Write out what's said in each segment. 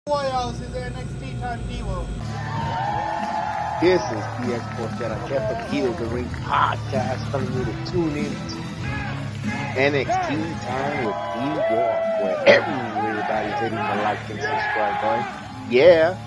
Royals is NXT Time Devo. This is the Sports that I kept the Heat of the Ring podcast telling you to tune in to NXT Time with D-Walk, where everybody's hitting the like and subscribe button. Yeah.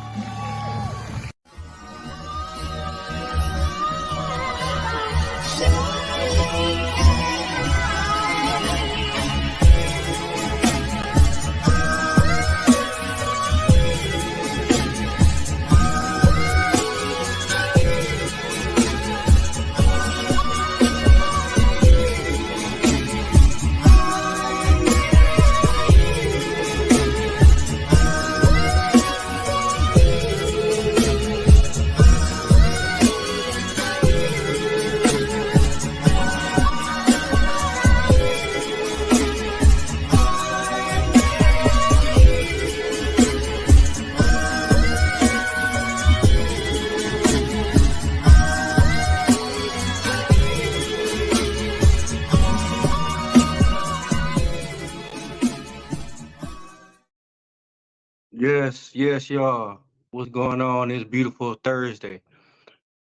Yes, y'all. What's going on this beautiful Thursday?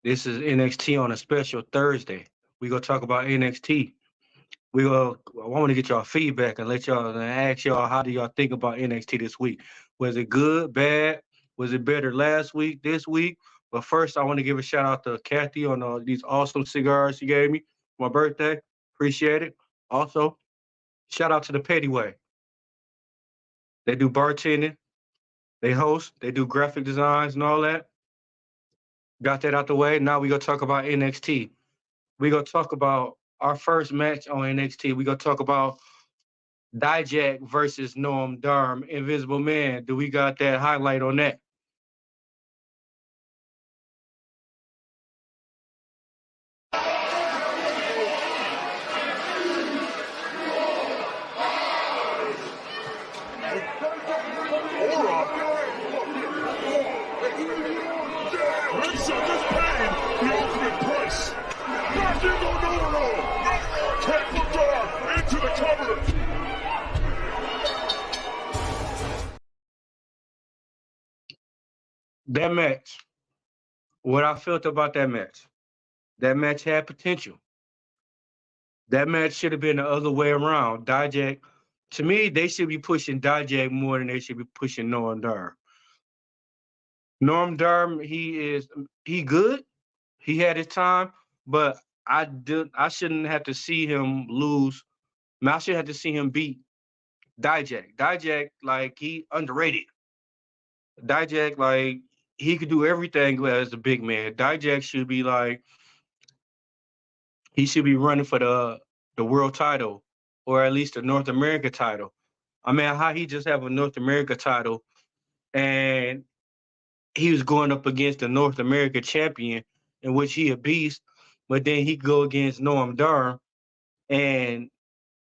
This is NXT on a special Thursday. We gonna talk about NXT. I want to get y'all feedback and let y'all and ask y'all how do y'all think about NXT this week? Was it good, bad? Was it better last week, this week? But first, I want to give a shout out to Kathy on these awesome cigars she gave me for my birthday. Appreciate it. Also, shout out to the Petty Way. They do bartending. They host, they do graphic designs and all that. Got that out the way. Now we gonna talk about NXT. We gonna talk about our first match on NXT. We gonna talk about Dijak versus Noam Dar, Invisible Man. Do we got that highlight on that? That match. What I felt about that match had potential. That match should have been the other way around. Dijak, to me, they should be pushing Dijak more than they should be pushing Noam Dar. Noam Dar, he good. He had his time, but I shouldn't have to see him lose. I should have to see him beat Dijak. Dijak, like, he underrated. Dijak, like, he could do everything as a big man. Dijak should be like, he should be running for the world title, or at least the North America title. I mean, how he just have a North America title, and he was going up against the North America champion, in which he a beast, but then he go against Noam Dar, and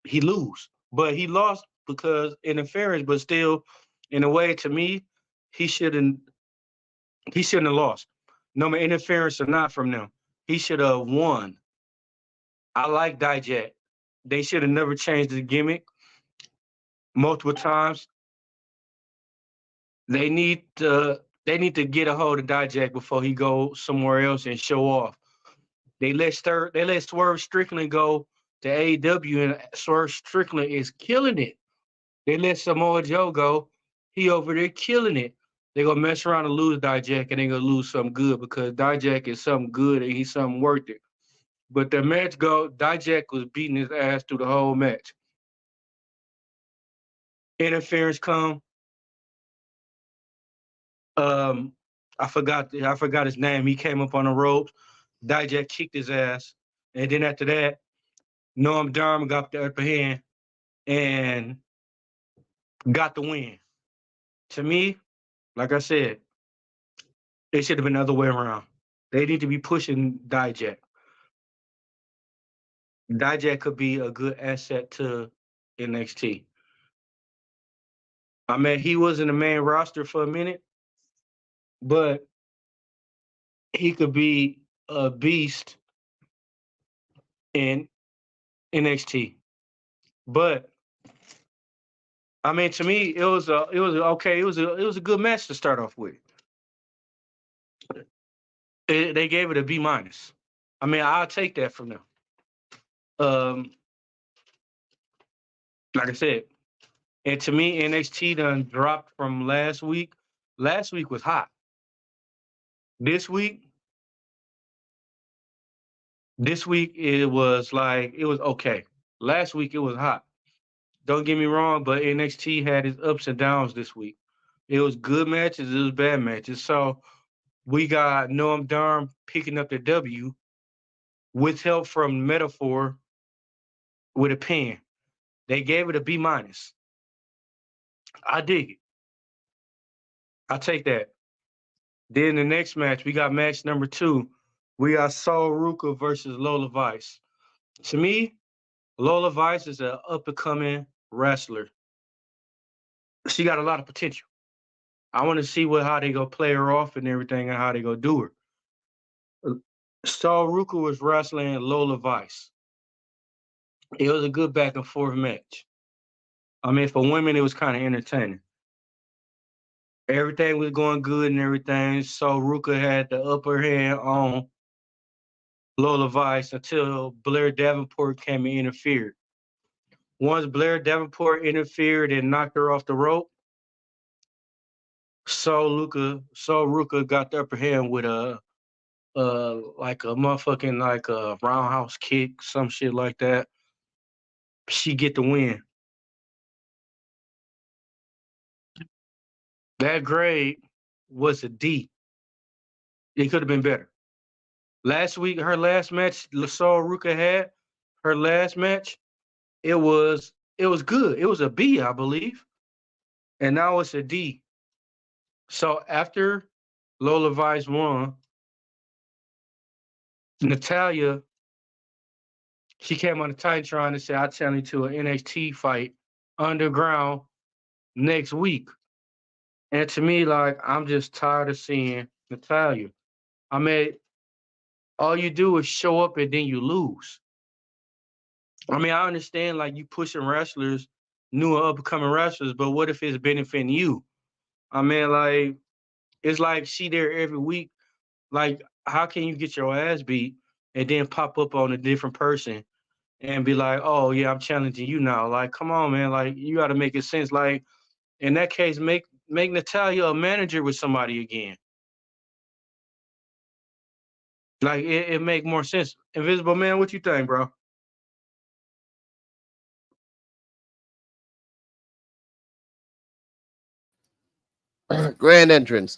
he lose. But he lost because interference, but still, in a way, to me, he shouldn't have lost. No matter interference or not from them. He should have won. I like Dijak. They should have never changed the gimmick multiple times. They need to get a hold of Dijak before he goes somewhere else and show off. They let Swerve Strickland go to AEW, and Swerve Strickland is killing it. They let Samoa Joe go. He over there killing it. They're going to mess around and lose Dijak, and they're going to lose something good because Dijak is something good and he's something worth it. But the match Dijak was beating his ass through the whole match. Interference come. I forgot his name. He came up on the ropes. Dijak kicked his ass. And then after that, Noam Dar got the upper hand and got the win. To me, like I said, it should have been the other way around. They need to be pushing Dijak. Dijak could be a good asset to NXT. I mean, he was in the main roster for a minute, but he could be a beast in NXT. But I mean, to me, it was okay. It was a good match to start off with. They gave it a B minus. I mean, I'll take that from them. Um, like I said, and to me, NXT done dropped from last week. Last week was hot. This week, it was okay. Last week it was hot. Don't get me wrong, but NXT had its ups and downs this week. It was good matches, it was bad matches. So we got Noam Dar picking up the W with help from Metaphor with a pin. They gave it a B minus. I dig it. I take that. Then the next match, we got match number 2. We got Sol Ruka versus Lola Vice. To me, Lola Vice is an up and coming wrestler. She got a lot of potential. I want to see how they go play her off and everything and how they go do her. Sol Ruka was wrestling Lola Vice. It was a good back and forth match. I mean, for women, it was kind of entertaining. Everything was going good and everything. So Ruka had the upper hand on Lola Vice until Blair Davenport came and interfered. Once Blair Davenport interfered and knocked her off the rope, So Ruka got the upper hand with like a motherfucking like a roundhouse kick, some shit like that. She get the win. That grade was a D. It could have been better. Last week, her last match, Lasol Ruka had, her last match, it was good. It was a B, I believe. And now it's a D. So after Lola Vice won, Natalia, she came on the Titantron and said, I challenge you to an NXT fight underground next week. And to me, like, I'm just tired of seeing Natalia. I mean, all you do is show up and then you lose. I mean, I understand like you pushing wrestlers, new and upcoming wrestlers, but what if it's benefiting you? I mean, like, it's like she there every week. Like, how can you get your ass beat and then pop up on a different person and be like, oh yeah, I'm challenging you now? Like, come on, man. Like, you gotta make it sense. Like, in that case, make Natalia a manager with somebody again. Like it make more sense. Invisible Man, what you think, bro? Grand entrance.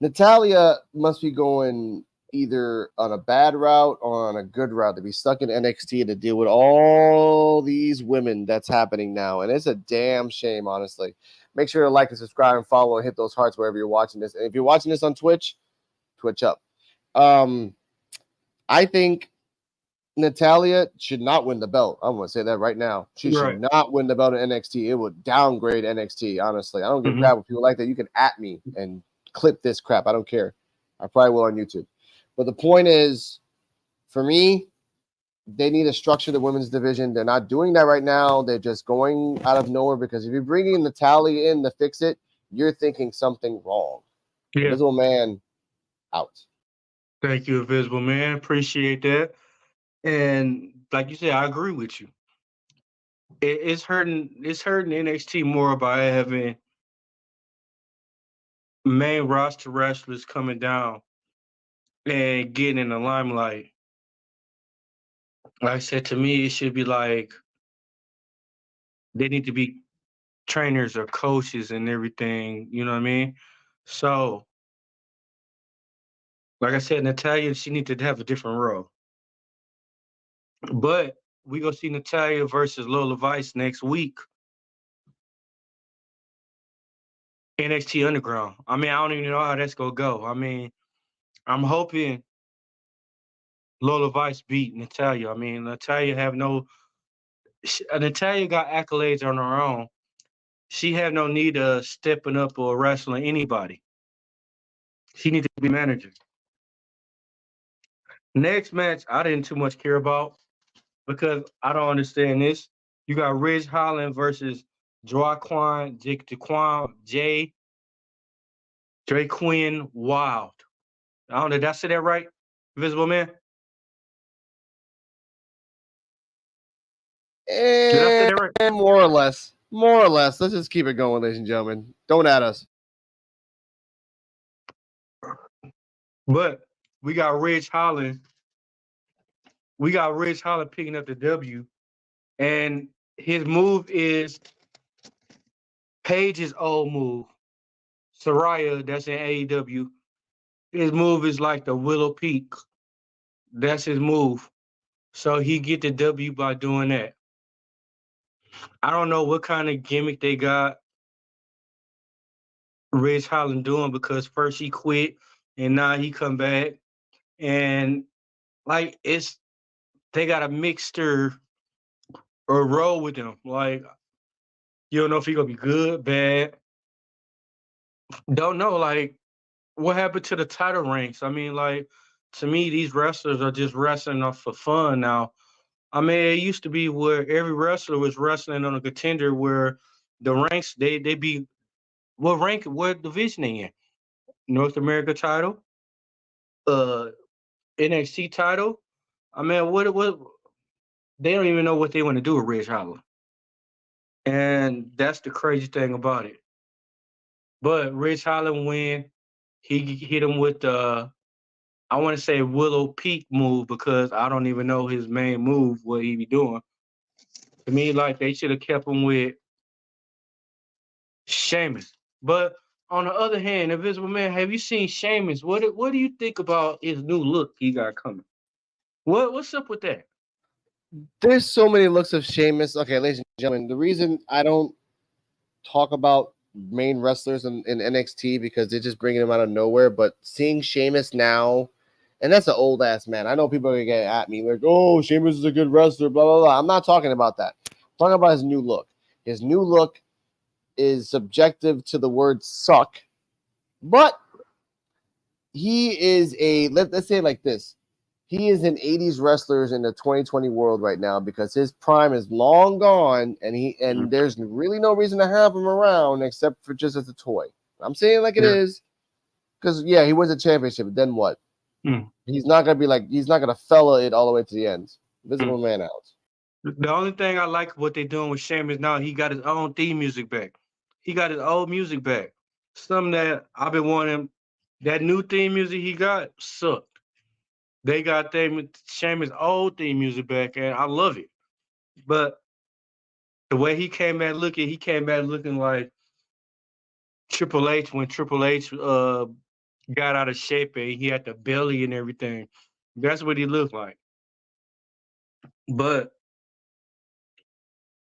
Natalia must be going either on a bad route or on a good route to be stuck in NXT to deal with all these women that's happening now. And it's a damn shame, honestly. Make sure to like and subscribe and follow and hit those hearts wherever you're watching this. And if you're watching this on Twitch, Twitch up. I think Natalia should not win the belt. I'm going to say that right now. She should not win the belt in NXT. It would downgrade NXT, honestly. I don't give crap with people like that. You can at me and clip this crap. I don't care. I probably will on YouTube. But the point is, for me, they need to structure the women's division. They're not doing that right now. They're just going out of nowhere because if you're bringing Natalia in to fix it, you're thinking something wrong. Yeah. Invisible Man out. Thank you, Invisible Man. Appreciate that. And like you said, I agree with you. It's hurting NXT more by having main roster wrestlers coming down and getting in the limelight. Like I said, to me, it should be like they need to be trainers or coaches and everything. You know what I mean? So, like I said, Natalia, she needs to have a different role. But we gonna see Natalia versus Lola Vice next week. NXT Underground. I mean, I don't even know how that's gonna go. I mean, I'm hoping Lola Vice beat Natalia. I mean, Natalia got accolades on her own. She had no need of stepping up or wrestling anybody. She needed to be manager. Next match, I didn't too much care about because I don't understand this. You got Ridge Holland versus Joaquin, Dre Quinn Wild. I don't know. Did I say that right? Invisible Man? Did I say And that right? more or less. More or less. Let's just keep it going, ladies and gentlemen. Don't add us. But we got Ridge Holland. We got Ridge Holland picking up the W. And his move is Paige's old move. Soraya, that's in AEW. His move is like the Willow Peak. That's his move. So he get the W by doing that. I don't know what kind of gimmick they got Ridge Holland doing because first he quit and now he come back. And like they got a mixture or roll with him. Like you don't know if he gonna be good, bad. Don't know. Like what happened to the title ranks? I mean, like to me, these wrestlers are just wrestling off for fun now. I mean, it used to be where every wrestler was wrestling on a contender where the ranks they be what division they in? North America title, uh NXT title. I mean, what they don't even know what they want to do with Ridge Holland. And that's the crazy thing about it. But Ridge Holland win, he hit him with the I want to say Willow Peak move because I don't even know his main move, what he be doing. To me, like they should have kept him with Sheamus. But on the other hand, Invisible Man, have you seen Sheamus? What do you think about his new look he got coming? What's up with that? There's so many looks of Sheamus. Okay, ladies and gentlemen, the reason I don't talk about main wrestlers in NXT because they're just bringing them out of nowhere, but seeing Sheamus now, and that's an old ass man. I know people are gonna get at me like, "Oh, Sheamus is a good wrestler." Blah blah blah. I'm not talking about that. I'm talking about his new look. His new look is subjective to the word "suck," but he is let's say it like this. He is an 80s wrestler in the 2020 world right now because his prime is long gone and there's really no reason to have him around except for just as a toy. I'm saying it like it is because yeah, he wins a championship. Then what? Mm. He's not gonna fella it all the way to the end. Visible Man out. The only thing I like what they're doing with Sheamus now, he got his own theme music back. He got his old music back. Something that I've been wanting. That new theme music he got sucked. They got Sheamus' old theme music back, and I love it. But the way he came back looking like Triple H when Triple H got out of shape and he had the belly and everything. That's what he looked like. But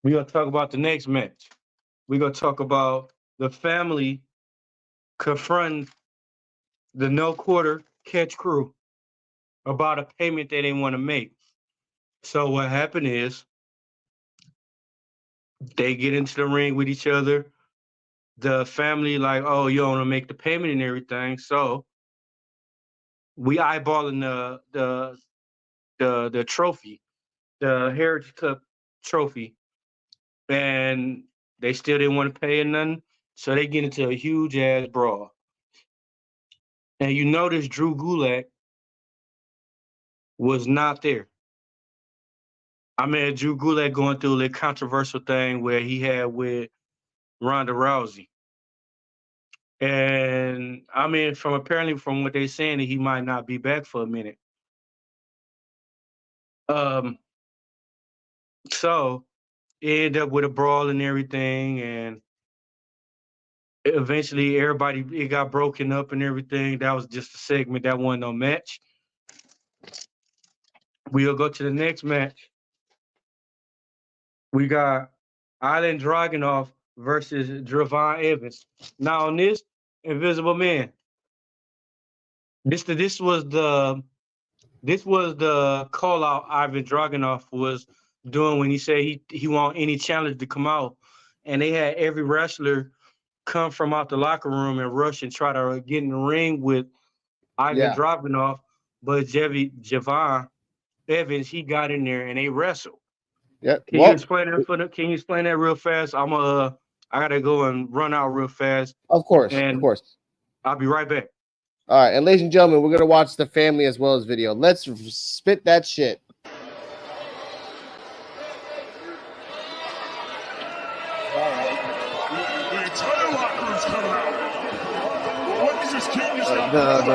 we're gonna talk about the next match. We're gonna talk about the family confronting the no quarter catch crew about a payment they didn't want to make. So what happened is they get into the ring with each other. The family like, oh, you don't want to make the payment and everything. So we eyeballing the trophy, the Heritage Cup trophy, and they still didn't want to pay or nothing. So they get into a huge ass brawl. And you notice Drew Gulak was not there. I mean, Drew Gulak going through a controversial thing where he had with Ronda Rousey. And I mean, from what they're saying, that he might not be back for a minute. Um, so it ended up with a brawl and everything, and eventually it got broken up and everything. That was just a segment. That wasn't no match. We'll go to the next match. We got Island Dragunov versus Dravon Evans. Now on this Invisible Man, this was the call out Ivan Dragunov was doing when he said he want any challenge to come out, and they had every wrestler come from out the locker room and rush and try to get in the ring with Ivan Dragunov, but Javon Evans he got in there and they wrestled. Yeah. Can you Well, explain that Can you explain that real fast? I gotta go and run out real fast, of course, of and course. I'll be right back. All right, and ladies and gentlemen, we're gonna watch the family as well as video. Let's spit that shit. The entire locker room's coming out. What is this kid just got?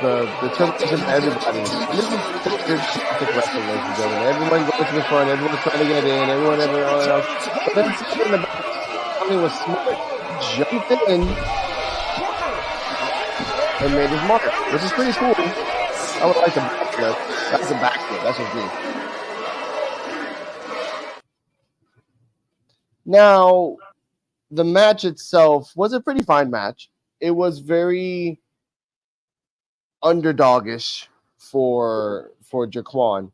The determination of everybody. And this is standard classic wrestling, ladies and gentlemen. Everyone goes to the front. Everyone's trying to get in. Everyone else. But then somebody in the back, something was smart, jumped in and made his mark, which is pretty cool. I would like a backflip. That's a backflip. That's just me. Now, the match itself was a pretty fine match. It was very underdogish for Jaquan,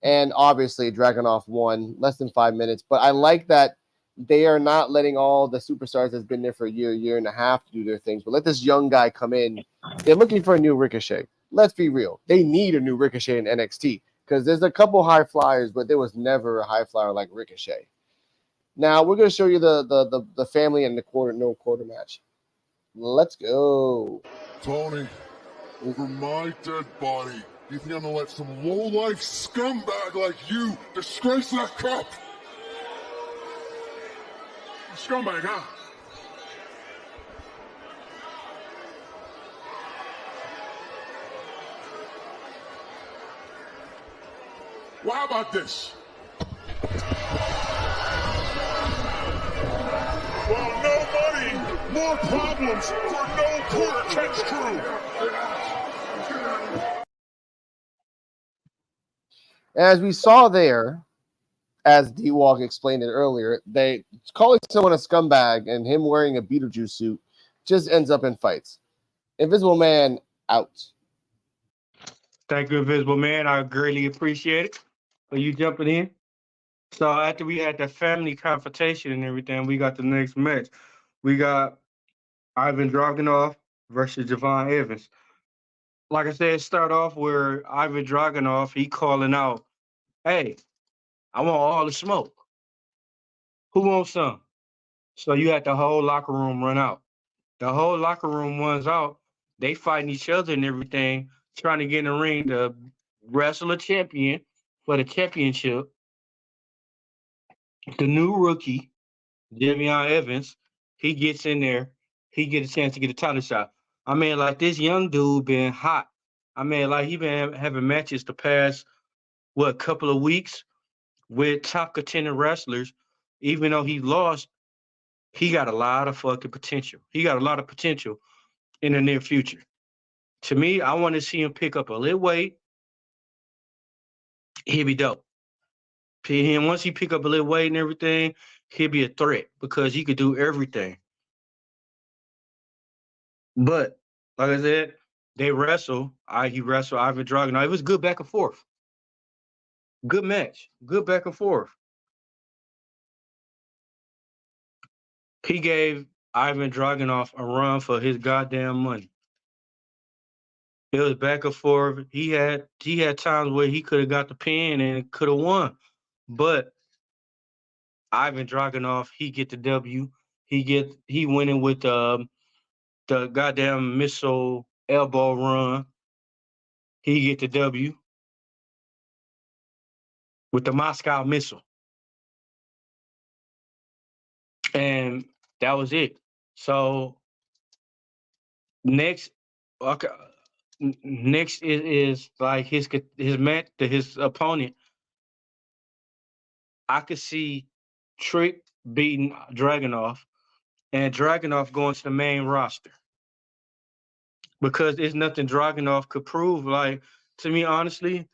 and obviously Dragunov won less than 5 minutes. But I like that they are not letting all the superstars that's been there for a year and a half to do their things, but let this young guy come in. They're looking for a new Ricochet. Let's be real. They need a new Ricochet in NXT because there's a couple high flyers, but there was never a high flyer like Ricochet. Now we're going to show you the family and the no quarter match. Let's go. Tony, over my dead body, you think I'm gonna let some low-life scumbag like you disgrace that cup? Scumbag, huh? Well, how about this? Well, no money, more problems for no quarter catch crew. As we saw there, as D-Walk explained it earlier, they calling someone a scumbag and him wearing a Beetlejuice suit just ends up in fights. Invisible Man out. Thank you, Invisible Man. I greatly appreciate it for you jumping in. So after we had the family confrontation and everything, we got the next match. We got Ivan Dragunov versus Javon Evans. Like I said, start off where Ivan Dragunov, he calling out, hey, I want all the smoke. Who wants some? So you had the whole locker room run out. The whole locker room runs out. They fighting each other and everything, trying to get in the ring to wrestle a champion for the championship. The new rookie, Javion Evans, he gets in there. He get a chance to get a title shot. I mean, like this young dude been hot. I mean, like he been having matches the past, couple of weeks with top contender wrestlers. Even though he lost, he got a lot of fucking potential. He got a lot of potential in the near future. To me, I want to see him pick up a little weight. He'll be dope. And once he pick up a little weight and everything, he'll be a threat because he could do everything. But like I said, they wrestle. He wrestled Ivan Dragunov. It was good back and forth. Good match. Good back and forth. He gave Ivan Dragunov a run for his goddamn money. It was back and forth. He had times where he could have got the pin and could have won. But Ivan Dragunov, he get the W. He winning with the goddamn missile elbow run. He get the W with the Moscow missile. And that was it. So next, okay, next is like his match to his opponent. I could see Trick beating Dragunov and Dragunov going to the main roster because there's nothing Dragunov could prove. Like to me, honestly,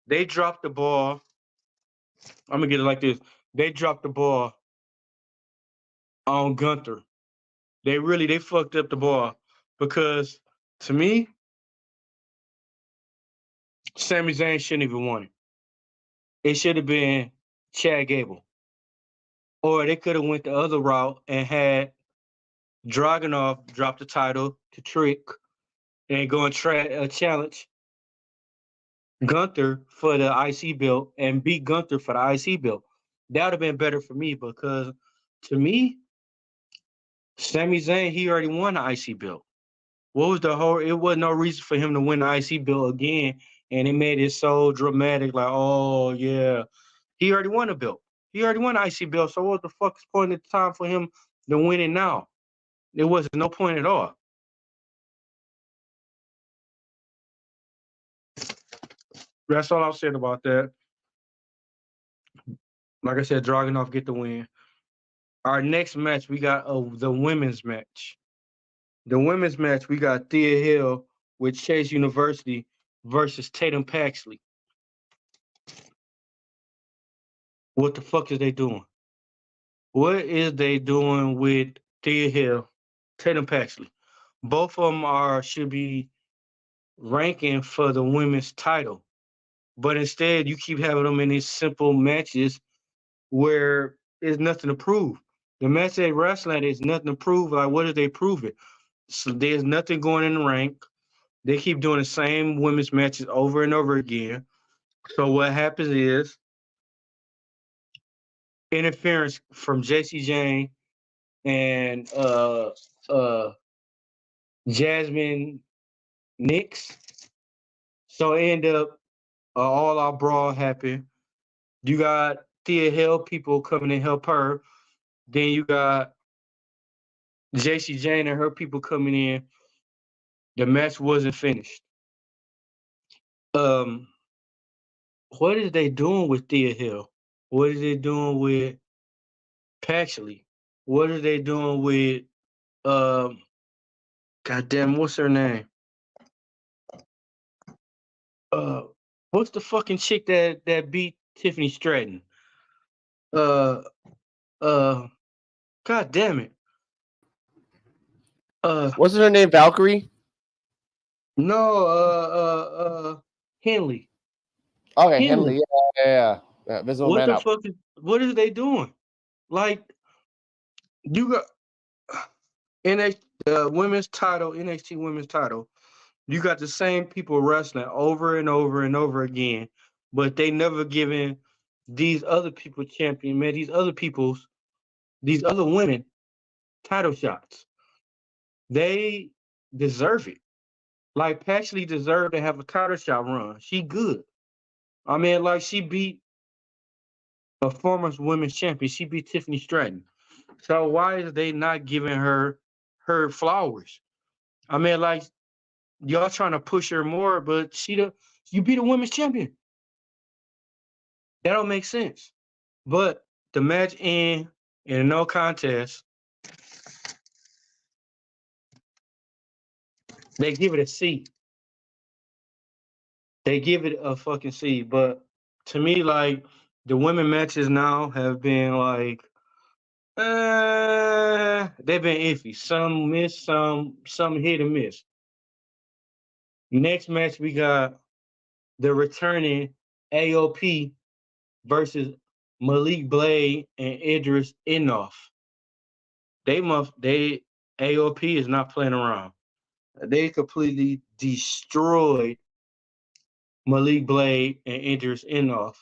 they dropped the ball. I'm gonna get it like this: they dropped the ball on Gunther. They fucked up the ball because to me, Sami Zayn shouldn't even won it. It should have been Chad Gable. Or they could have went the other route and had Dragunov drop the title to Trick and go and challenge Gunther for the IC belt and beat Gunther for the IC belt. That would have been better for me because, to me, Sami Zayn, he already won the IC belt. What was the whole? It wasn't no reason for him to win the IC belt again, and it made it so dramatic. Like, oh yeah, he already won the belt. He already won the IC belt. So what the fuck is point at the time for him to win it now? There was no point at all. That's all I'll say about that. Like I said, Dragunov get the win. Our next match, we got the women's match. The women's match, we got Thea Hill with Chase University versus Tatum Paxley. What the fuck is they doing? What is they doing with Thea Hill, Tatum Paxley? Both of them should be ranking for the women's title, but instead you keep having them in these simple matches where there's nothing to prove. The match they wrestling is nothing to prove. Like, what are they proving? So there's nothing going in the rank. They keep doing the same women's matches over and over again. So what happens is interference from JC Jane and Jasmine Nix. So end up all our brawl happen. You got Thea Hill people coming to help her. Then you got JC Jane and her people coming in. The match wasn't finished. What is they doing with Thea Hill? What is they doing with Paxley? What are they doing with goddamn, what's her name? What's the fucking chick that beat Tiffany Stratton? Uh God damn it. Wasn't her name Valkyrie? No, Henley. Okay, Henley. Yeah. Visible What Man the Out. fuck what is they doing? Like, you got NXT women's title, NXT women's title. You got the same people wrestling over and over and over again, but they never giving these other people champion, man, these other women title shots. They deserve it. Like, Paxley deserved to have a title shot run. She good. I mean, like, she beat a former women's champion. She beat Tiffany Stratton. So why is they not giving her flowers? I mean, like, y'all trying to push her more, but you beat a women's champion. That don't make sense. But the match in a no contest. They give it a C. They give it a fucking C. But to me, like, the women matches now have been like, they've been iffy. Some miss, some hit and miss. Next match, we got the returning AOP versus Malik Blade and Idris Enoff. AOP is not playing around. They completely destroyed Malik Blade and Idris Enoff.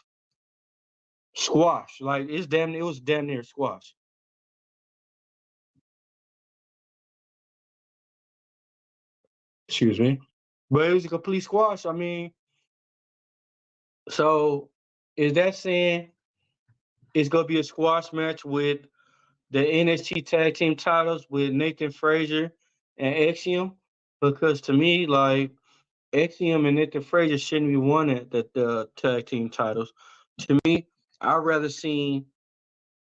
Squash. Like, it was damn near squash. Excuse me. But it was a complete squash. I mean, so is that saying it's gonna be a squash match with the NXT tag team titles with Nathan Frazier and Axiom? Because to me, like, Axiom and Nathan Frazier shouldn't be winning the tag team titles. To me, I'd rather see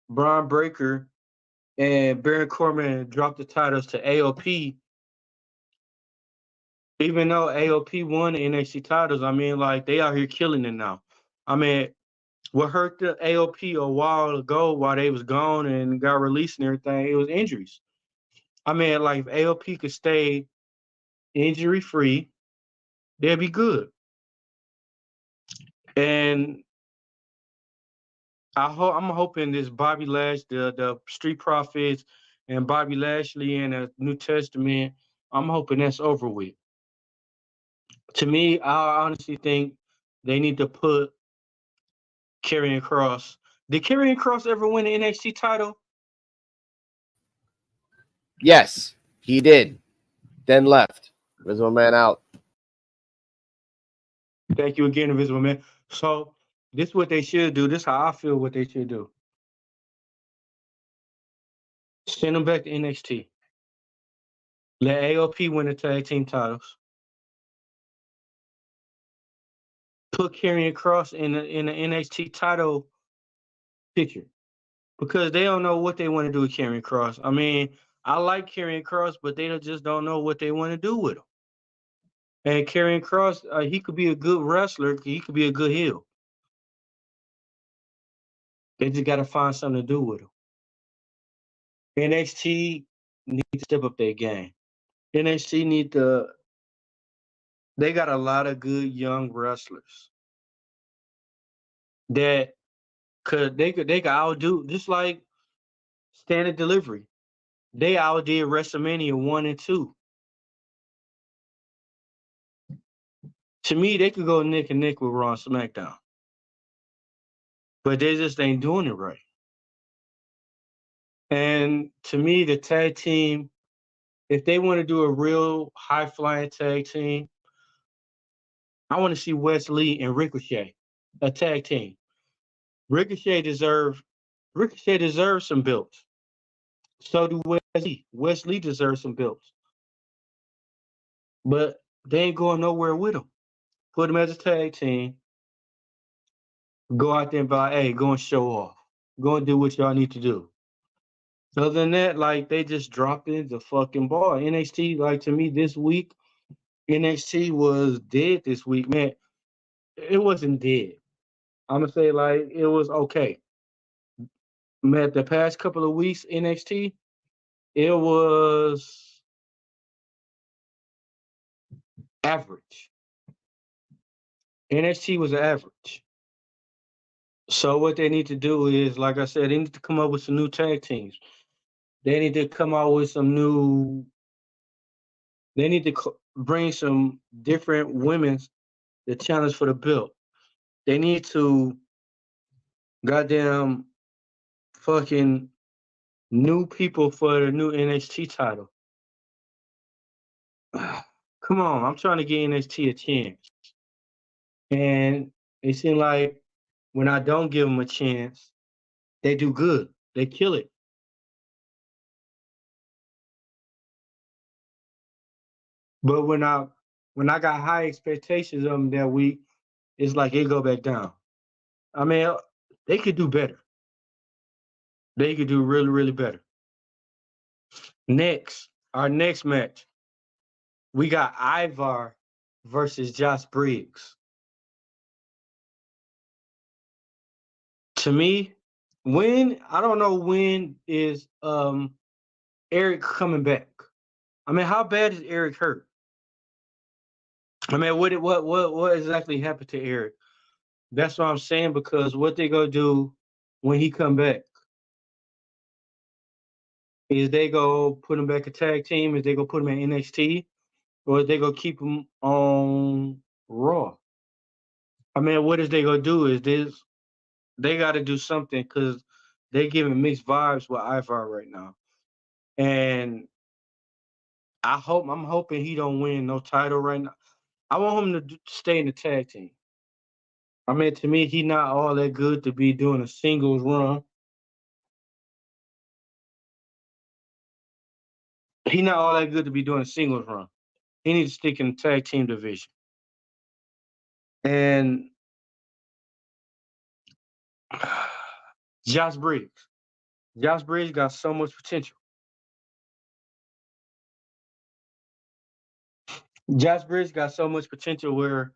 Braun Breaker and Baron Corbin drop the titles to AOP. Even though AOP won the NXT titles, I mean, like, they out here killing it now. I mean, what hurt the AOP a while ago while they was gone and got released and everything, it was injuries. I mean, like, if AOP could stay injury free, they'd be good. And I'm hoping this Bobby Lash, the Street Profits, and Bobby Lashley in the New Testament, I'm hoping that's over with. To me, I honestly think they need to put Karrion Kross Did Karrion Kross ever win the NXT title? Yes, he did. Then left. Invisible Man out. Thank you again, Invisible Man. So this is what they should do. This is how I feel what they should do. Send them back to NXT. Let AOP win the tag team titles. Put Karrion Kross in the NXT title picture. Because they don't know what they want to do with Karrion Kross. I mean, I like Karrion Kross, but they just don't know what they want to do with him. And Karrion Kross, he could be a good wrestler. He could be a good heel. They just got to find something to do with him. NXT need to step up their game. NXT need to. They got a lot of good young wrestlers that they could outdo, just like Standard Delivery. They outdid WrestleMania 1 and 2. To me, they could go neck and neck with Raw and SmackDown. But they just ain't doing it right. And to me, the tag team, if they want to do a real high-flying tag team, I want to see Wes Lee and Ricochet, a tag team. Ricochet deserves some belts. So do Wes Lee. Wes Lee deserves some belts. But they ain't going nowhere with them. Put them as a tag team. Go out there and buy, hey, go and show off. Go and do what y'all need to do. Other than that, like, they just dropped in the fucking ball. NXT, like, to me, this week, NXT was dead this week, man. It wasn't dead. I'm gonna say, like, it was okay. Man, the past couple of weeks, NXT, it was average. NXT was average. So what they need to do is, like I said, they need to come up with some new tag teams. They need to come out with some new. They need to bring some different women's the challenge for the belt. They need to goddamn fucking new people for the new NXT title. Come on, I'm trying to get NXT a chance. And it seems like when I don't give them a chance, they do good. They kill it. But when I got high expectations of them that week, it's like it go back down. I mean, they could do better. They could do really, really better. Next, our next match, we got Ivar versus Josh Briggs. To me, I don't know when is Eric coming back. I mean, how bad is Eric hurt? I mean, what exactly happened to Eric? That's what I'm saying, because what they gonna do when he come back is they go put him back a tag team, is they go put him in NXT, or is they go keep him on Raw? I mean, what is they gonna do is this? They got to do something, because they giving mixed vibes with Ivar right now, and I'm hoping he don't win no title right now. I want him to stay in the tag team. I mean, to me, he not all that good to be doing a singles run. He not all that good to be doing a singles run. He needs to stick in the tag team division. And Josh Briggs. Josh Briggs got so much potential. Josh Briggs got so much potential where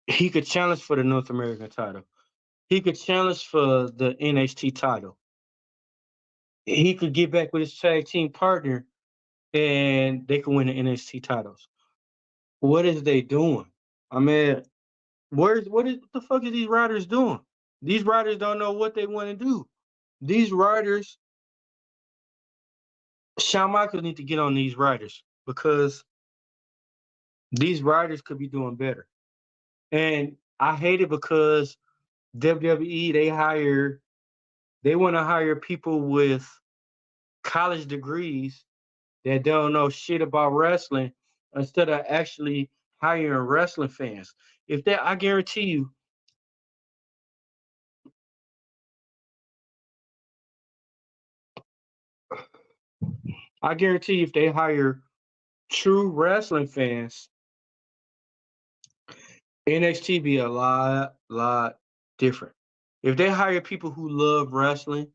he could challenge for the North American title. He could challenge for the NXT title. He could get back with his tag team partner and they could win the NXT titles. What is they doing? I mean, what the fuck is these writers doing? These writers don't know what they want to do. These writers, Shawn Michaels need to get on these writers, because these writers could be doing better. And I hate it because WWE, they want to hire people with college degrees that don't know shit about wrestling instead of actually hiring wrestling fans. If they, I guarantee you, if they hire true wrestling fans, NXT be a lot different. If they hire people who love wrestling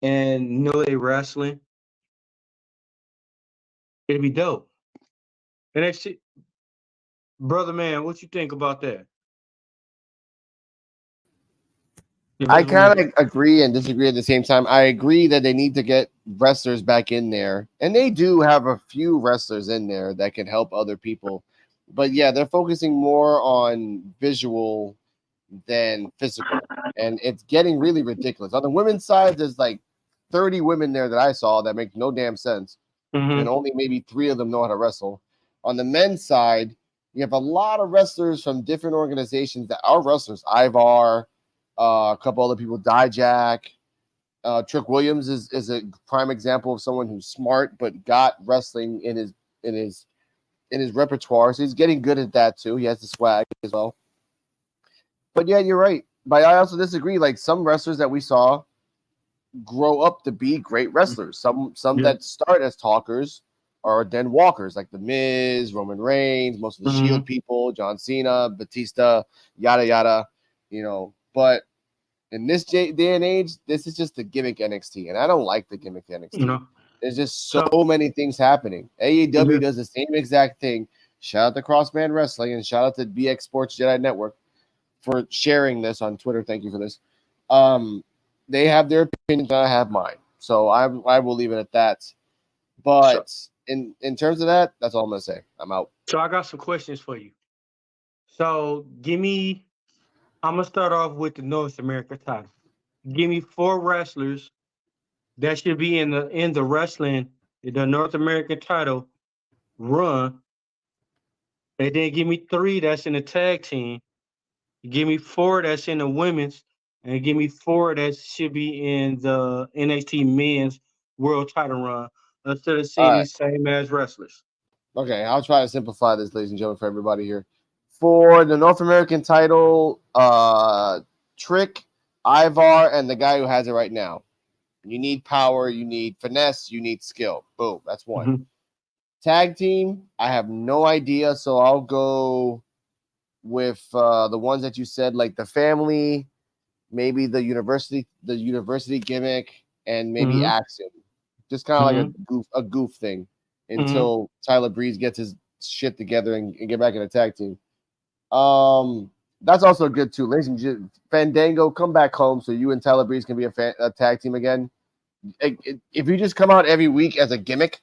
and know they wrestling, it'd be dope. NXT, brother man, what you think about that? I Because kind we, of agree and disagree at the same time. I agree that they need to get wrestlers back in there, and they do have a few wrestlers in there that can help other people. But yeah, they're focusing more on visual than physical, and it's getting really ridiculous. On the women's side, there's like 30 women there that I saw that make no damn sense, and mm-hmm, only maybe 3 of them know how to wrestle. On the men's side, you have a lot of wrestlers from different organizations that are wrestlers. Ivar, a couple other people, Dijak. Trick Williams is a prime example of someone who's smart but got wrestling in his in his repertoire. So he's getting good at that too. He has the swag as well. But yeah, you're right. But I also disagree. Like some wrestlers that we saw grow up to be great wrestlers. Some yeah, that start as talkers are then walkers, like the Miz, Roman Reigns, most of the mm-hmm, Shield people, John Cena, Batista, yada yada. But in this day and age, this is just the gimmick NXT, and I don't like the gimmick you NXT. know. There's just so So many things happening. AEW yeah, does the same exact thing. Shout out to Crossman Wrestling and shout out to BX Sports Jedi Network for sharing this on Twitter. Thank you for this. Um, they have their opinions, and I have mine. So I will leave it at that. so But in terms of that, that's all I'm gonna say. I'm out. so I got some questions for you. So give me. I'm gonna start off with the North America title. Give me four wrestlers that should be in the wrestling, the North American title run, and then give me three that's in the tag team. Give me four that's in the women's, and give me four that should be in the NXT men's world title run instead of All seeing right. these same as wrestlers. Okay, I'll try to simplify this, ladies and gentlemen, for everybody here. For the North American title, Trick, Ivar, and the guy who has it right now. You need power, you need finesse, you need skill. Boom, that's one. Mm-hmm. Tag team, I have no idea, so I'll go with the ones that you said, like the family, maybe the university gimmick, and maybe Mm-hmm. Axiom. Just kind of like Mm-hmm. a goof thing Mm-hmm. until Tyler Breeze gets his shit together and get back in the tag team. Um, that's also good too. Ladies and gentlemen, Fandango, come back home so you and Tyler Breeze can be a tag team again. If you just come out every week as a gimmick,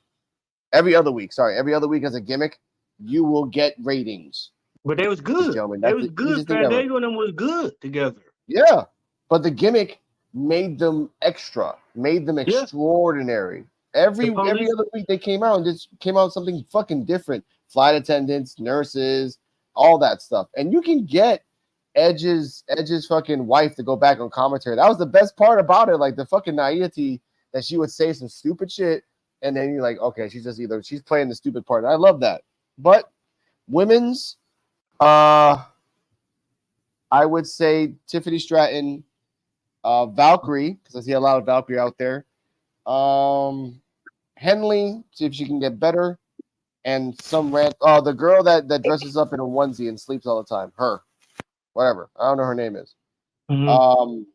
every other week as a gimmick, you will get ratings, But they was ladies and good. gentlemen. They That's was the good. easiest thing ever. Fandango and them was good together. Yeah, but the gimmick made them extra, made them Yeah. extraordinary. The Every police. other week they came out and just came out with something fucking different. Flight attendants, nurses, all that stuff, and you can get Edge's fucking wife to go back on commentary. That was the best part about it, like the fucking naivety that she would say some stupid shit, and then you're like, okay, she's playing the stupid part. And I love that. But women's, uh, I would say Tiffany Stratton, Valkyrie, because I see a lot of Valkyrie out there. Henley, see if she can get better. And the girl that dresses up in a onesie and sleeps all the time. Her, whatever. I don't know her name is. Mm-hmm. Um,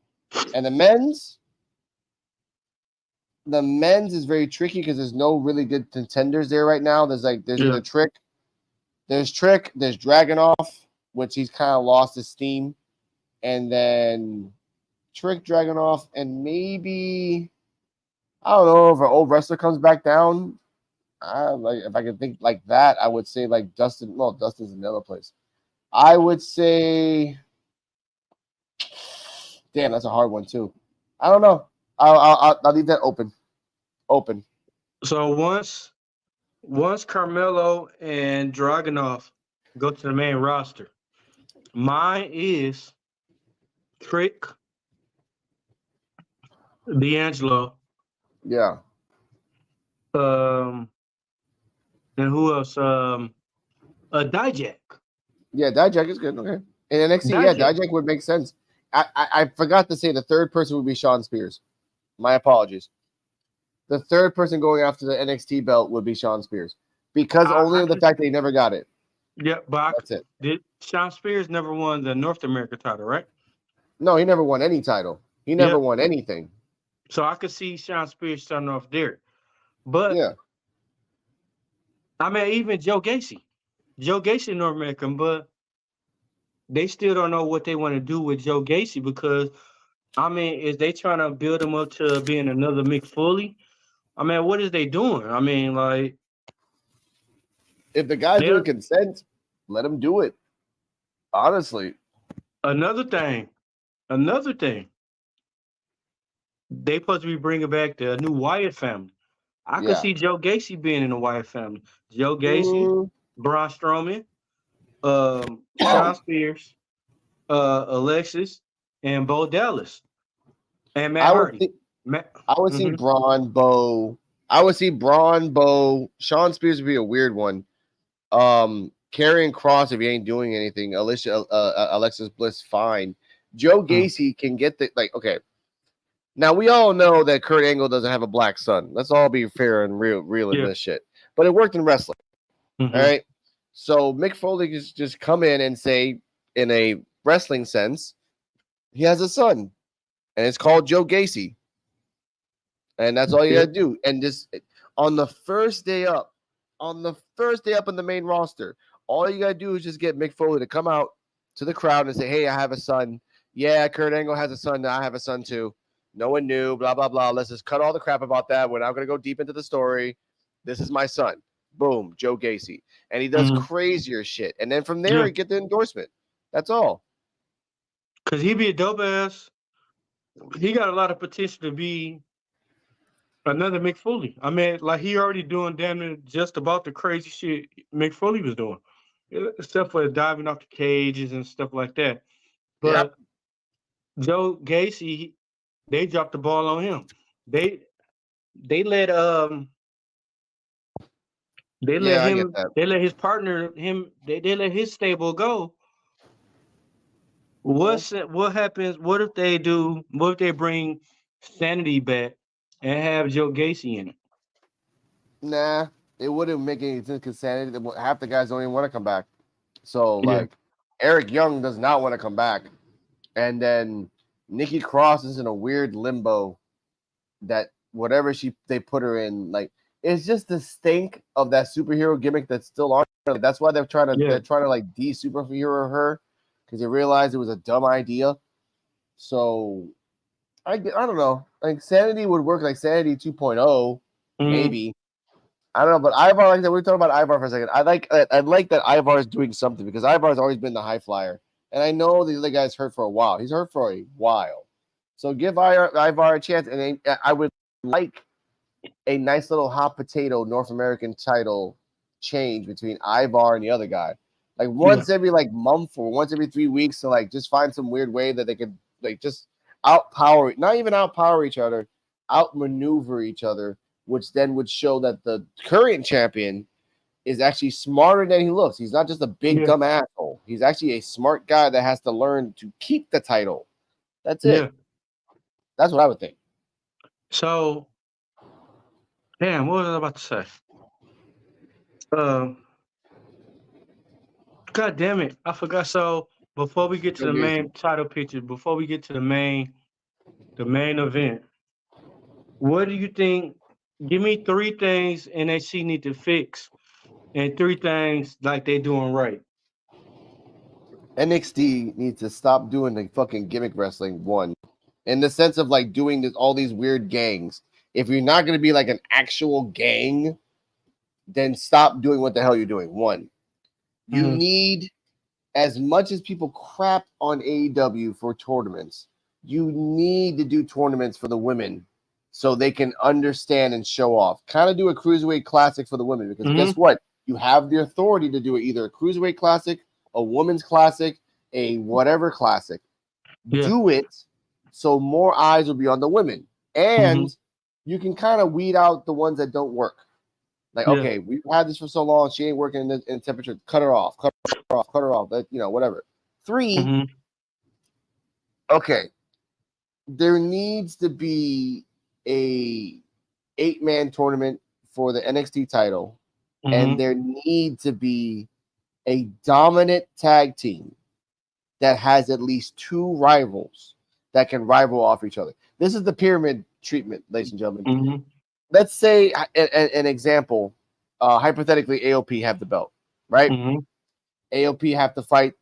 and the men's is very tricky because there's no really good contenders there right now. There's Yeah. either Trick, there's Dragonoff, which he's kind of lost his steam, and then Trick Dragonoff, and maybe I don't know if an old wrestler comes back down. Like if I could think like that, I would say like Dustin. Well, Dustin's in another place. I would say, damn, that's a hard one too. I don't know. I'll leave that open. Open. So once Carmelo and Dragunov go to the main roster, mine is Trick, D'Angelo, Yeah. um, and who else? Dijak. Yeah, Dijak is good. Okay. In NXT, yeah, Dijak. Dijak would make sense. I forgot to say the third person would be Shawn Spears. My apologies. The third person going after the NXT belt would be Shawn Spears because only I of the could, fact that he never got it. yeah, but That's it. did Sean Spears never won the North America title, right? No, he never won any title. He never Yep. won anything. So I could see Sean Spears starting off there. But Yeah. I mean, even Joe Gacy. Joe Gacy North American, but they still don't know what they want to do with Joe Gacy because I mean, is they trying to build him up to being another Mick Foley? I mean, what is they doing? I mean, like If the guy's doing they're consent, let him do it. Honestly. another thing. Another thing. They supposed to be bringing back the new Wyatt family. I could Yeah. see Joe Gacy being in the Wyatt family. Joe Gacy, Mm, Braun Strowman, Sean Spears, Alexis, and Bo Dallas, and Matt I would Hardy. think Matt, I would see mhm. Braun, Bo. I would see Braun, Bo. Shawn Spears would be a weird one. Karrion Cross if he ain't doing anything. Alexis Bliss, fine. Joe Gacy can get the okay. Now we all know that Kurt Angle doesn't have a black son. Let's all be fair and real in Yeah. this shit. But it worked in wrestling. Mhm. All right. So Mick Foley can just come in and say, in a wrestling sense, he has a son, and it's called Joe Gacy. And that's all you Yeah. gotta do. And just on the first day up, in the main roster, all you gotta do is just get Mick Foley to come out to the crowd and say, "Hey, I have a son. Yeah, Kurt Angle has a son. I have a son too. No one knew. Blah blah blah. Let's just cut all the crap about that. We're not gonna go deep into the story. This is my son. Boom, Joe Gacy, and he does Mhm. crazier shit. And then from there, Yeah. he get the endorsement. That's all. Cause he be a dope ass. He got a lot of potential to be another Mick Foley. I mean, like he already doing damn near just about the crazy shit Mick Foley was doing, except for diving off the cages and stuff like that. Yep. But Joe Gacy, they dropped the ball on him. They they let they let Yeah, I get him that. they let his partner they let his stable go. What happens? What if they do? What if they bring Sanity back and have Joe Gacy in it? Nah, it wouldn't make any sense because half the guys don't even want to come back. So Yeah, like Eric Young does not want to come back. And then Nikki Cross is in a weird limbo that whatever they put her in, like it's just the stink of that superhero gimmick that's still on. That's why they're trying yeah, to like de-superhero her because they realized it was a dumb idea. So I don't know. Like Sanity would work like Sanity 2.0, mm, maybe. I don't know, but Ivar, like that. We're talking about Ivar for a second. I like that Ivar is doing something because Ivar's always been the high flyer, and I know the other guy's hurt for a while. He's hurt for a while, so give Ivar a chance. And I would like a nice little hot potato North American title change between Ivar and the other guy, like yeah, once every like month or once every 3 weeks to like just find some weird way that they could like just outpower, not even outpower each other, outmaneuver each other, which then would show that the current champion is actually smarter than he looks. He's not just a big yeah, dumb asshole. He's actually a smart guy that has to learn to keep the title. That's it. yeah. That's what I would think. So, damn, what was I about to say? Um, God damn it, I forgot. So, before we get to Joe the Gacy. main title picture, before we get to the main event, what do you think? Give me three things NXT need to fix, and three things like they doing right. NXT needs to stop doing the fucking gimmick wrestling. One, in the sense of like doing all these weird gangs. If you're not going to be like an actual gang, then stop doing what the hell you're doing. One, you Mhm. need, as much as people crap on AEW for tournaments, you need to do tournaments for the women so they can understand and show off. Kind of do a cruiserweight classic for the women because guess Mhm. what? You have the authority to do it, either a cruiserweight classic, a women's classic, a whatever classic. do it so more eyes will be on the women. And you can kind of weed out the ones that don't work. Like, okay, we've had this for so long, she ain't working in temperature. Cut her off, cut her off, cut her off. Whatever. 3, okay, there needs to be a 8-man tournament for the NXT title, and there need to be a dominant tag team that has at least 2 rivals that can rival off each other. This is the pyramid treatment, ladies and gentlemen. Let's say an example, hypothetically, AOP have the belt, right? AOP have to fight.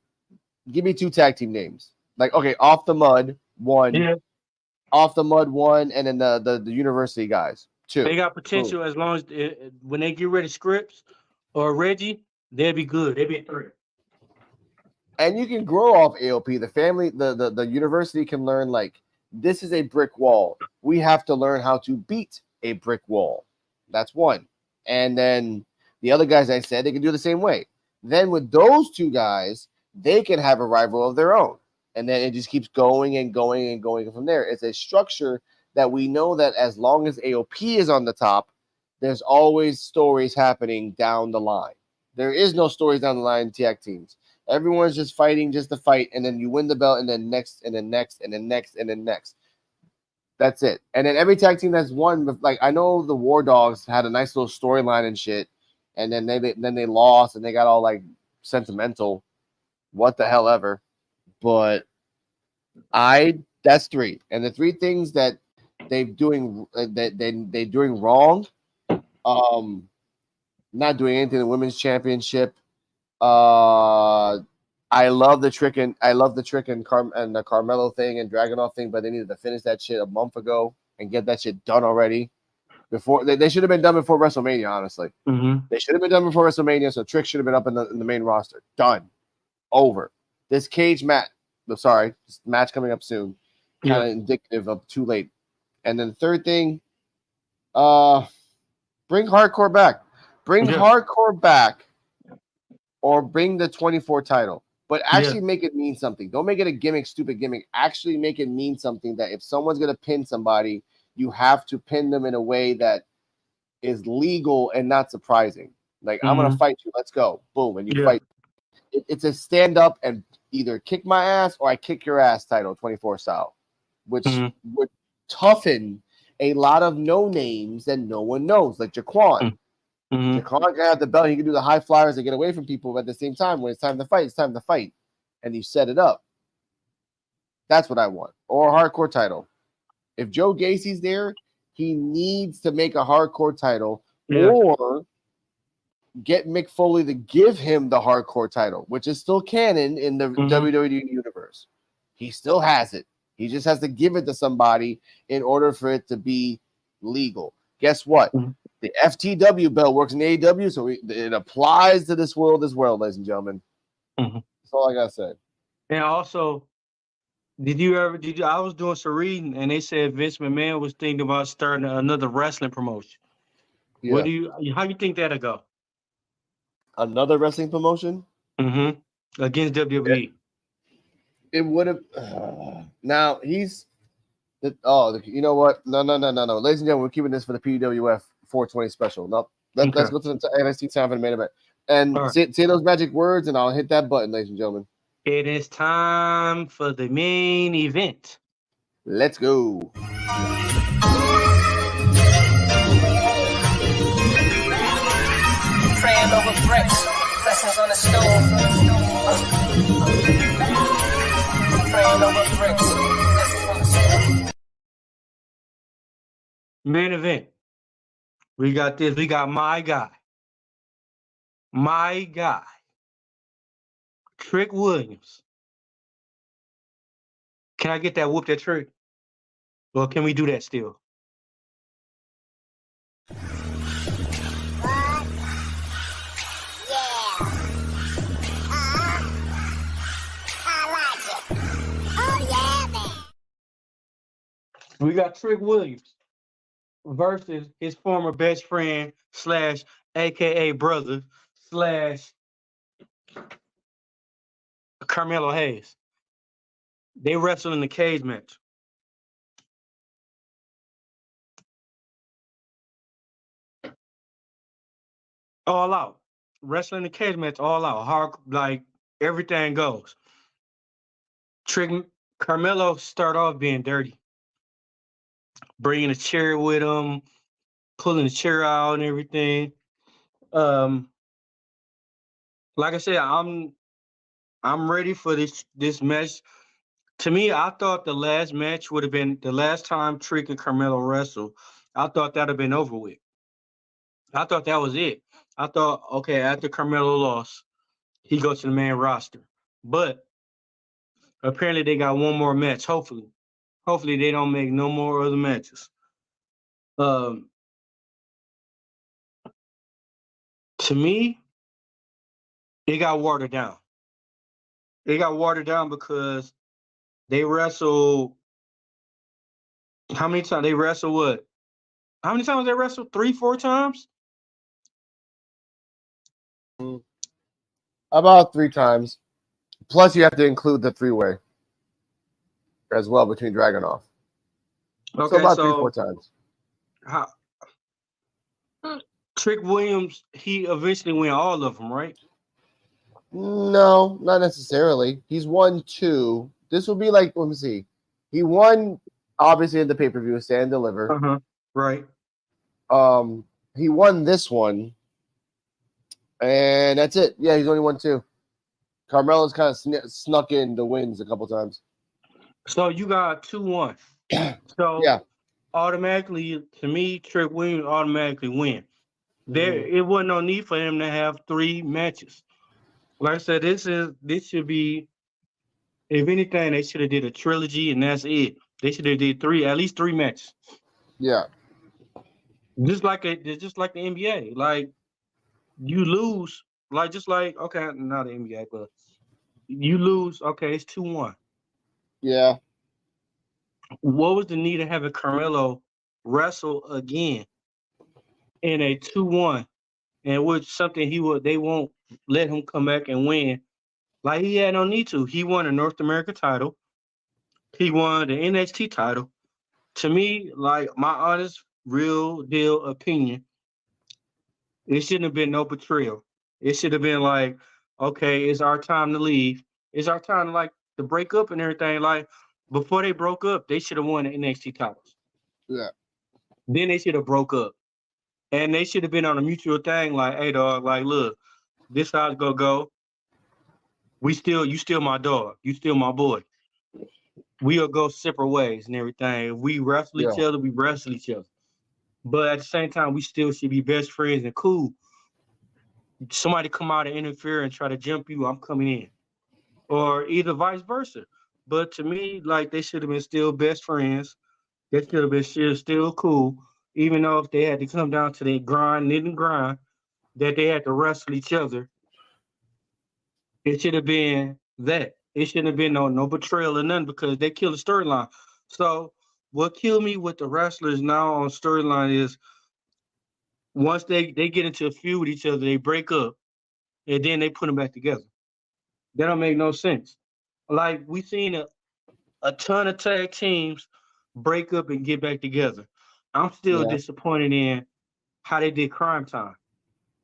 Give me 2 tag team names. Like, okay, Off the Mud, 1. Off the Mud, 1, and then the University guys, 2. They got potential. Boom. As long as when they get rid of Scripps or Reggie, they'll be good. They'll be a 3. And you can grow off AOP. The family, the university can learn, like, this is a brick wall. We have to learn how to beat a brick wall. That's 1. And then the other guys I said, they can do the same way. Then with those 2 guys, they can have a rival of their own. And then it just keeps going and going and going from there. It's a structure that we know that as long as AOP is on the top, there's always stories happening down the line. There is no stories down the line in tag teams. Everyone's just fighting just to fight, and then you win the belt, and then next, and then next, and then next, and then next. That's it. And then every tag team that's won, like, I know the War Dogs had a nice little storyline and shit, and then they lost, and they got all like sentimental, what the hell ever. But that's 3, and the 3 things that they're doing they're doing wrong. Not doing anything in the women's championship. I love the trick and the Carmelo thing and Dragunov thing, but they needed to finish that shit a month ago and get that shit done already. Before they should have been done before WrestleMania. Honestly, they should have been done before WrestleMania. So Trick should have been up in the main roster. Done, over. This cage match. Sorry, this match coming up soon. Kind of indicative of too late. And then the third thing, bring Hardcore back. Bring Hardcore back. Or bring the 24 title, but actually make it mean something. Don't make it a gimmick, stupid gimmick. Actually make it mean something, that if someone's going to pin somebody, you have to pin them in a way that is legal and not surprising. Like, I'm going to fight you. Let's go. Boom. And you fight. It's a stand up and either kick my ass or I kick your ass title, 24 style, which would toughen a lot of no names that no one knows, like Jaquan. Jaquan can have the belt. He can do the high flyers and get away from people, but at the same time, when it's time to fight, it's time to fight. And you set it up. That's what I want. Or a hardcore title. If Joe Gacy's there, he needs to make a hardcore title or get Mick Foley to give him the hardcore title, which is still canon in the WWE universe. He still has it. He just has to give it to somebody in order for it to be legal. Guess what? The FTW belt works in AEW, so it applies to this world as well, ladies and gentlemen. That's all I got to say. And also, I was doing some reading, and they said Vince McMahon was thinking about starting another wrestling promotion. Yeah. How you think that'll go? Another wrestling promotion? Against WWE. It would have. Now, he's. You know what? No. Ladies and gentlemen, we're keeping this for the PWF 420 special. No, let's go to the NXT time for the main event. And say those magic words, and I'll hit that button, ladies and gentlemen. It is time for the main event. Let's go. Praying over bricks, blessings on the stove. Praying over bricks, blessings on the stove. Main event. We got this. We got my guy. Trick Williams. Can I get that whoop that trick? Or can we do that still? We got Trick Williams versus his former best friend / AKA brother / Carmelo Hayes. They wrestled in the cage match. All out. Wrestling in the cage match, all out. Hard, like everything goes. Trick Carmelo start off being dirty, bringing a chair with him, pulling the chair out and everything. Um, like I said, I'm ready for this match. To me, I thought the last match would have been the last time Trick and Carmelo wrestled. I thought that'd have been over with. I thought that was it. I thought, okay, after Carmelo lost, he goes to the main roster. But apparently they got one more match. Hopefully they don't make no more other matches. Um, to me, it got watered down. It got watered down because they wrestled. How many times they wrestled? What? How many times they wrestled? 3, 4 times. About 3 times. Plus, you have to include the 3-way as well between Dragunov. Okay, so about 3, 4 times. How, Trick Williams, he eventually win all of them, right? No, not necessarily. He's won 2. This will be like, let me see. He won, obviously, in the pay-per-view, Stand and Deliver. Right. He won this one, and that's it. Yeah, he's only won 2. Carmelo's kind of snuck in the wins a couple times. So you got 2-1. So yeah, automatically, to me, Trick Williams automatically win. It wasn't no need for him to have 3 matches. Like I said, this should be, if anything, they should have did a trilogy and that's it. They should have did at least 3 matches. Yeah. Just like the NBA. Like you lose, okay, not the NBA, but you lose, okay, it's 2-1. Yeah. What was the need of having Carmelo wrestle again in a 2-1, and which something they won't let him come back and win? Like he had no need to. He won a North American title. He won the NXT title. To me, like my honest, real deal opinion, it shouldn't have been no betrayal. It should have been like, okay, it's our time to leave. It's our time to to break up and everything. Like before they broke up, they should have won the NXT titles. Yeah. Then they should have broke up. And they should have been on a mutual thing, like, hey dog, like look, this how it's gonna go. You still my dog. You still my boy. We'll go separate ways and everything. If we wrestle each other, we wrestle each other. But at the same time, we still should be best friends and cool. Somebody come out and interfere and try to jump you, I'm coming in. Or either vice versa. But to me, like they should have been still best friends. They should have been still cool. Even though if they had to come down to their knit and grind, that they had to wrestle each other. It should have been that. It shouldn't have been no betrayal or nothing because they killed the storyline. So what killed me with the wrestlers now on storyline is once they get into a feud with each other, they break up and then they put them back together. That don't make no sense. Like we seen a ton of tag teams break up and get back together. I'm still disappointed in how they did Crime Time.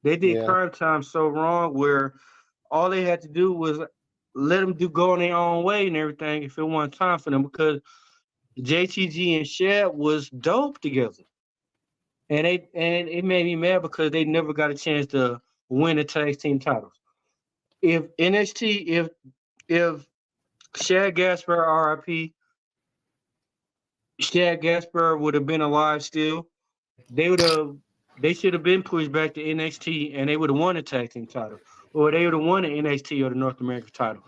They did Crime Time so wrong where all they had to do was let them go on their own way and everything if it wasn't time for them because JTG and Shad was dope together. And it made me mad because they never got a chance to win the tag team titles. If NXT, if Shad Gasper RIP, Shad Gasper would have been alive still, they should have been pushed back to NXT and they would have won the tag team title. Or they would have won the NXT or the North American title.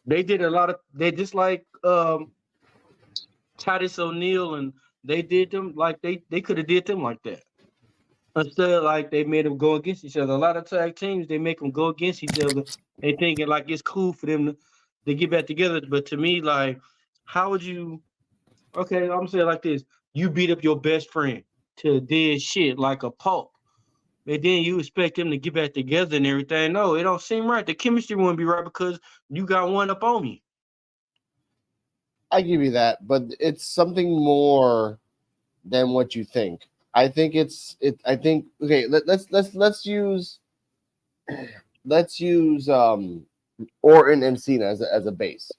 They did they just like Titus O'Neil and they did them like they could have did them like that. Instead of like they made them go against each other. A lot of tag teams, they make them go against each other and thinking like it's cool for them to get back together. But to me, like, how would you, okay, I'm saying like this, you beat up your best friend to dead shit like a pulp. And then you expect them to get back together and everything. No, it don't seem right. The chemistry wouldn't be right because you got one up on me. I give you that, but it's something more than what you think. I think I think okay. Let's use Orton and Cena as a base,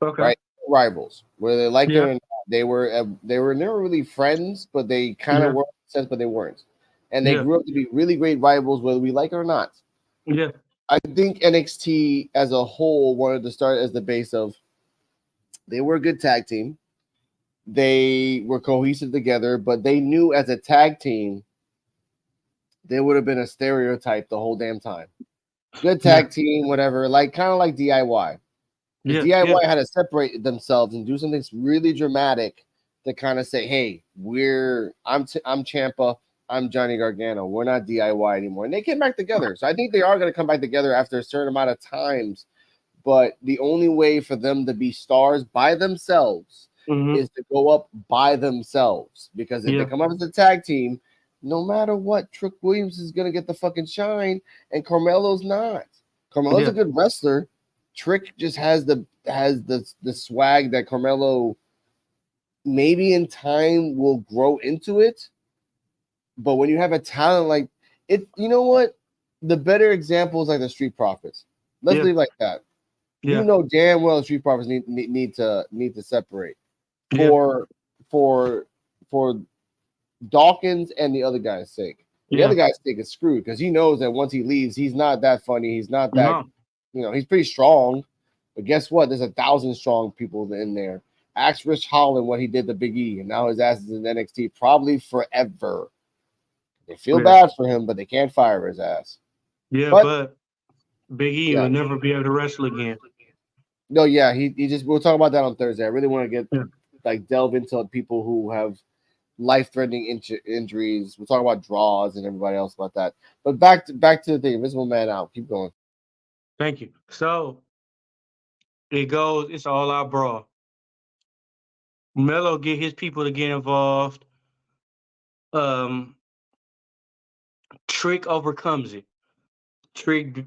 Okay. right? Rivals, whether they liked it Yeah. or not. They were never really friends, but they kind of Yeah. were in a sense, but they weren't. And they Yeah. grew up to be really great rivals, whether we like it or not. Yeah. I think NXT as a whole wanted to start as the base of they were a good tag team. They were cohesive together, but they knew as a tag team they would have been a stereotype the whole damn time. Good Yeah. tag team, whatever, like kind of like DIY. Because Yeah. Yeah. DIY had to separate themselves and do something really dramatic to kind of say, "Hey, I'm Champa, I'm Johnny Gargano. We're not DIY anymore." And they came back together. So I think they are going to come back together after a certain amount of times. But the only way for them to be stars by themselves Mm-hmm. is to go up by themselves. Because if they Yeah. come up as a tag team, no matter what, Trick Williams is going to get the fucking shine, and Carmelo's not. Carmelo's Yeah. a good wrestler. Trick just has the swag that Carmelo maybe in time will grow into it. But when you have a talent like it, you know what? The better example is like the Street Profits. Let's Yeah. leave like that. Yeah. You know damn well the Street Profits need to separate Yeah. for Dawkins and the other guy's sake. The Yeah. other guy's sake is screwed because he knows that once he leaves, he's not that funny. He's not that, No. he's pretty strong. But guess what? There's 1,000 strong people in there. Ask Rich Holland what he did to Big E, and now his ass is in NXT probably forever. They feel Yeah. bad for him, but they can't fire his ass. Yeah. But But Big E yeah, will never be able to wrestle again. no, yeah, he just we'll talk about that on Thursday. I really want to Yeah. get delve into people who have life-threatening injuries. We'll talk about draws and everybody else about that. But back to the thing. Invisible Man out. Keep going. Thank you. So it's all out brawl. Melo get his people to get involved. Um, Trick overcomes it. Trick,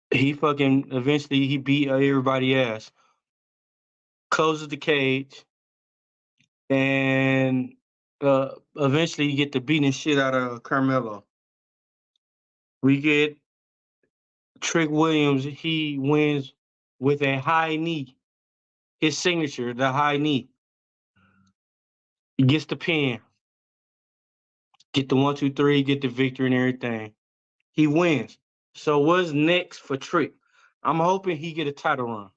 he fucking eventually he beat everybody ass. Closes the cage, and eventually you get the beating shit out of Carmelo. We get Trick Williams. He wins with a high knee. His signature, the high knee. He gets the pin. Get the 1, 2, 3. Get the victory and everything. He wins. So what's next for Trick? I'm hoping he get a title run.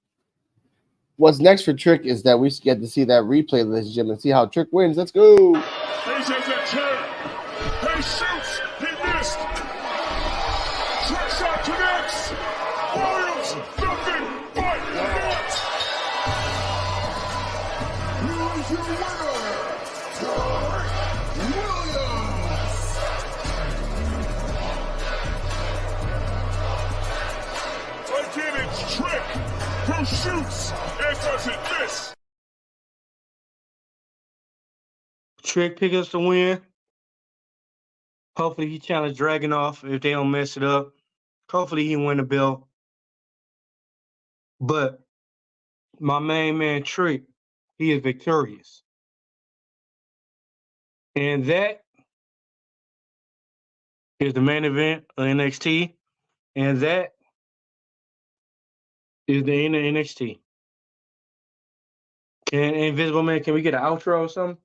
What's next for Trick is that we get to see that replay, ladies and gentlemen, see how Trick wins. Let's go. He's in the turn. He shoots. He missed. Trick shot connects. Williams, nothing but net. Here is your winner, Trick Williams. Again, it's Trick who shoots and doesn't miss. Trick pick us the win. Hopefully he challenge Dragunov if they don't mess it up. Hopefully he win the belt. But my main man Trick, he is victorious. And that is the main event of NXT. And that is the end of NXT. Can Invisible Man, can we get an outro or something?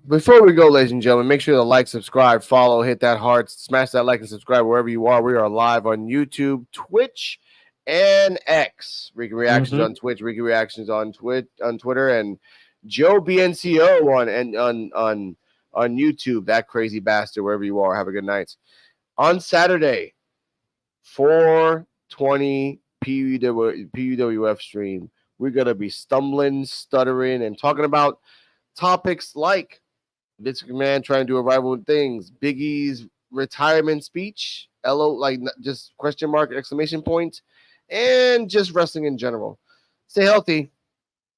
Before we go, ladies and gentlemen, make sure to like, subscribe, follow, hit that heart, smash that like and subscribe wherever you are. We are live on YouTube, Twitch, and X. Ricky Reactions on Twitch, Ricky Reactions on Twitter, and Joe BNCO on YouTube. That crazy bastard, wherever you are. Have a good night. On Saturday, 4/20 PUWF stream, we're gonna be stumbling, stuttering, and talking about topics like Vince McMahon trying to do a rival things, Big E's retirement speech, just question mark, exclamation point, and just wrestling in general. Stay healthy,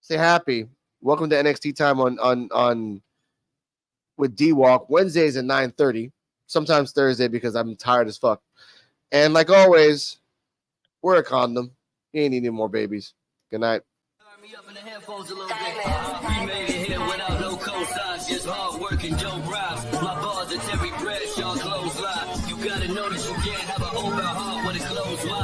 stay happy. Welcome to NXT time on with D Walk Wednesdays at 9:30, sometimes Thursday because I'm tired as fuck. And like always, wear a condom. You ain't need any more babies. Good night. Me up in the headphones a little bit. We made it here without no cosigns, just hard working Joe rhymes. My bars are Terry Bradshaw, close line. You gotta know that you can't have an open heart with a closed mind.